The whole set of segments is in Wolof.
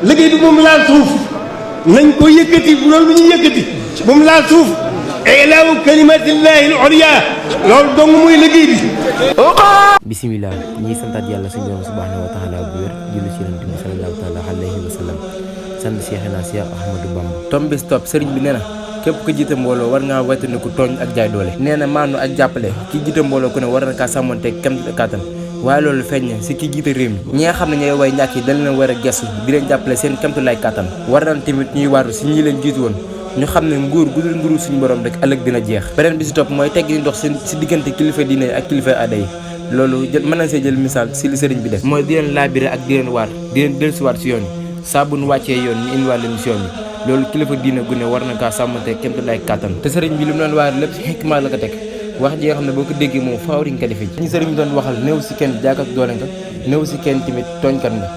liggéey bi moom laal suuf nañ ko yëkkati bu loolu bu ñuy yëkkati moom laal suuf ilaahu kalimatillahi al-ulya loolu dong muy liggéey bi. bisimilah ñiy santaat yàlla suñu borom subhanahu wa taala bu wér julli ci yonent bi sallallahu taala alayhi wa sallam sant Cheikhna Cheikh Ahmadou Bamba. tom bis topp sëriñ bi nee na képp ku jiite mbooloo war ngaa wettandiku tooñ ak jaay doole. nee na maanu ak jàppale ki jiite mbooloo ku ne war na kaa sàmmonteeg kem kàttan waaye loolu feeñ na si ki jiite réew mi ñi nga xam ne ñooy way ñàkk yi dañ leen war a gestu di leen jàppale seen kemtulaay kàttan war nañ tamit ñuy waaru si ñi leen jiitu woon ñu xam ne nguur gu dul nguuru suñu borom rek ëllëg dina jeex. beneen bi si topp mooy tegg di dox si diggante kilifa diine ak kilifa aada yi loolu mën na see jël misaal si li sëriñ bi def mooy di leen laabire ak di leen waar di leen dellusiwaat si yoon yi saa bu nu wàccee yoon ñu indiwaat leen si yoon yi loolu kilifa diine gu ne war na kaa sàmmante kemtulaay kàttan te sëriñ bi li mu doon waar lépp si xikma la ko teg wax ji nga xam ne boo ko déggee moom faaw di nga ko defee ñu sëriñ bi doon waxal néew si kenn jaak ak doole nga néew si kenn tamit tooñkat nga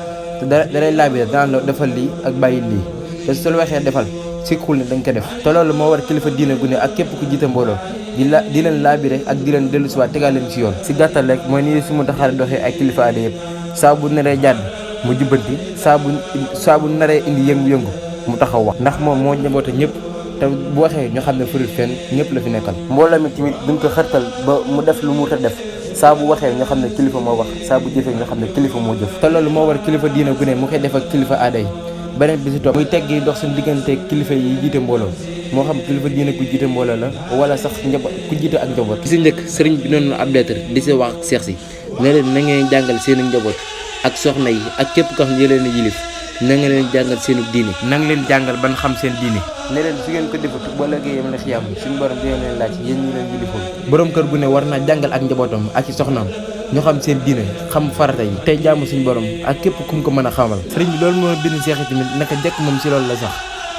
te dalay laabire daan la defal lii ak bàyyi lii te su la waxee defal si xul ne dañ ko def te loolu moo war kilifa diine gu ne ak képp ku jiite mbooloo di leen laabire ak di leen dellu si waat tegaal leen si yoon si gàttal rek mooy nii si mu taxaare doxee ay kilifa aada yëpp saa bu naree jàdd mu jubbanti saa bu naree indi yëngu-yëngu mu taxaw wax ndax moom moo njaboote ñëpp te bu waxee ñu xam ne furut fenn ñëpp la fi nekkal mbooloo mi tamit duñ ko xërtal ba mu def lu mu ta def saa bu waxee ñu xam ne kilifa moo wax saa bu jëfee ñu xam ne kilifa moo jëf te loolu moo war kilifa diine gu ne mu koy def ak kilifa aada yi beneen bi si topp muy teggi dox suñu diggante kilifa yi jiite mbooloo moo xam kilifa diine ku jiite mbooloo la wala sax ku jiite ak njaboot. ki si njëkk sëriñ bi noonu ab lettre di si wax ak seex si ne leen na ngeen jàngal seen njaboot ak soxna yi ak képp ko xam ne leen a yilif na nga leen jàngal seenu diine na nga leen jàngal ban xam seen diine ne leen su ngeen ko defut boo léegi yam la xiyaam suñu borom dina leen laaj yéen ñi leen yilifoon borom kër gu ne war naa jàngal ak njabootam ak ci soxnaam ñu xam seen diine xam farata yi tey jaamu suñu borom ak képp ku mu ko mën a xamal sëriñ bi loolu moo bind seex tamit naka jekk moom si loolu la sax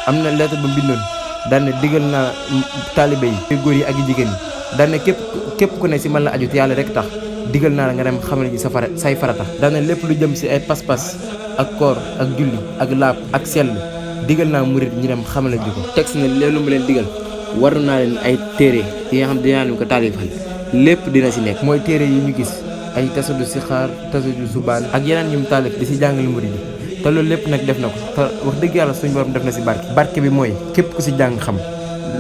am na lettre ba bindoon daan ne digal naa taalibe yi góor yi ak jigéen yi daan ne képp ku ne si man la aju te yàlla rek tax digal naa la nga dem xamal ji say farata daan ne lépp lu jëm si ay pas-pas ak koor ak julli ak laab ak sell digal naa murit ñi dem xamal ji ko teg si ne leen lu ma leen digal war naa leen ay téere yi nga xam dinaa leen ko taalifal lépp dina si nekk mooy téere yi ñu gis ay tasadu si xaar tasadu subaan ak yeneen yu mu taalif di si jàngale murid yi te loolu lépp nag def na ko te wax dëgg yàlla suñu borom def na si barke bi mooy képp ku si jàng xam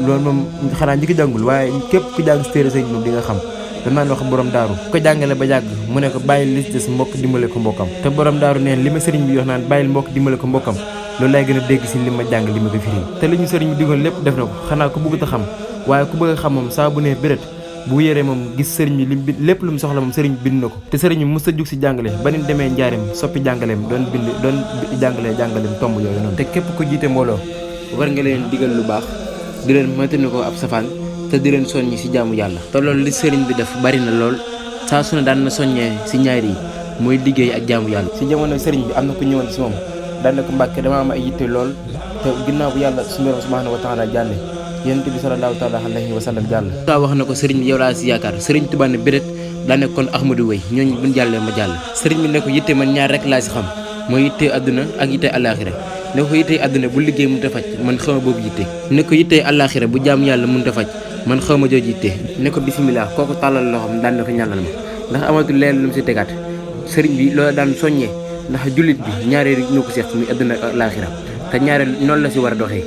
loolu moom xanaa ñi ko jàngul waaye képp ku jàng si téere sëñ moom di nga xam danaa wax borom daaru ko jàngale ba yàgg mu ne ko bàyyil lis des mbokk dimbale ko mbokkam te borom daaru neen li ma sëriñ bi wax naan bàyyil mbokk dimbale ko mbokkam loolu laay gën a dégg si li ma jàng li ma ko firi te li ñu sëriñ bi digoon lépp def na ko xanaa ku bëgg a xam waaye ku bëgg a xam moom saa bu ne béret bu yéree moom gis sëriñ bi lépp lu mu soxla moom sëriñ bi bind na ko te sëriñ bi mës a jug si jàngale ba ni demee njaareem soppi jàngaleem doon jàngaleem tomb yooyu noonu te képp ko jiite mbooloo war nga leen digal lu baax di leen moytandi ko ab safaan te di leen soññi si jaamu yàlla te loolu li sëriñ bi def bari na lool saa su ne daan na soññee si ñaari yi mooy liggéey ak jaamu yàlla si jamono sëriñ bi am na ku ñëwoon si moom daan na ko mbàkke dama am ay yitte lool te ginnaaw bu yàlla suñu borom subhanahu wa taala jàlle yonent bi sallallahu taala alayhi wa sallam jàll taa wax na ko sëriñ bi yow laa si yaakaar sëriñ Tuubaa ne béret daa ne kon Ahmadou Way ñooñu buñ jàllee ma jàll sëriñ bi ne ko yitte man ñaar rek laa si xam mooy yitte àdduna ak yitte àllaaxira ne ko yitte àdduna bu liggéey mënut a faj man xawma boobu yitte ne ko yitte àllaaxira bu jaamu yàlla mënut a faj man xawma jooju yitte ne ko bisimilah kooku tàllal loxoom daan na ko ñàllal ma ndax amatul leen lu mu si tegaat sëriñ bi loolu daan soññee ndax jullit bi ñaareel ñoo ko seex muy àdduna ak àllaaxira te ñaareel noonu la si war a doxee